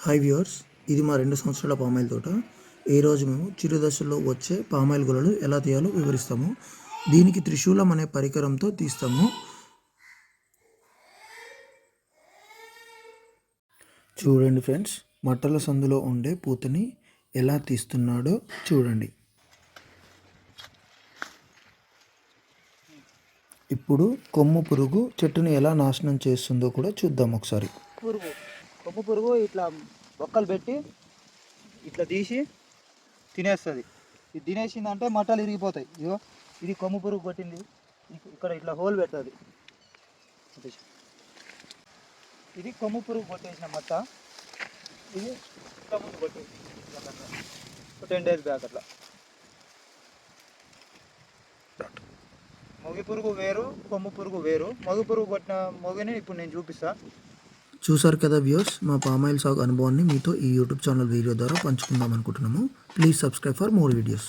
Hi viewers, ఇది మా 2 సంవత్సరాల పామాయిల్ తోట. ఈరోజు మేము చిరు దశల్లో వచ్చే పామాయిల్ గులలు ఎలా తీయాలో వివరిస్తాము. దీనికి త్రిశూలం అనే పరికరంతో తీస్తాము. చూడండి ఫ్రెండ్స్, మట్టల సందులో ఉండే పూతని ఎలా తీస్తున్నాడో చూడండి. ఇప్పుడు కొమ్ము పురుగు చెట్టుని ఎలా నాశనం చేస్తుందో కూడా చూద్దాం ఒకసారి. కొమ్ము పురుగు ఇట్లా బొక్కలు పెట్టి ఇట్లా తీసి తినేస్తుంది. ఇది తినేసిందంటే మట్టలు ఇరిగిపోతాయి. ఇగో ఇది కొమ్ము పురుగు కొట్టింది, ఇక్కడ ఇట్లా హోల్ పెడుతుంది. ఇది కొమ్ము పురుగు కొట్టేసిన మట్ట. ఇది ఇట్లా ముందు కొట్టేసి 10 days బ్యాక్ అట్లా. మొగి పురుగు వేరు, కొమ్ము పురుగు వేరు. మొగి పురుగు కొట్టిన మొగిని ఇప్పుడు నేను చూపిస్తా. చూసారు కదా వ్యూవర్స్, మా పామాయిల్ సాగు అనుభవాన్ని మీతో ఈ యూట్యూబ్ ఛానల్ వీడియో ద్వారా పంచుకుందాం అనుకుంటున్నాము. Please subscribe for more videos.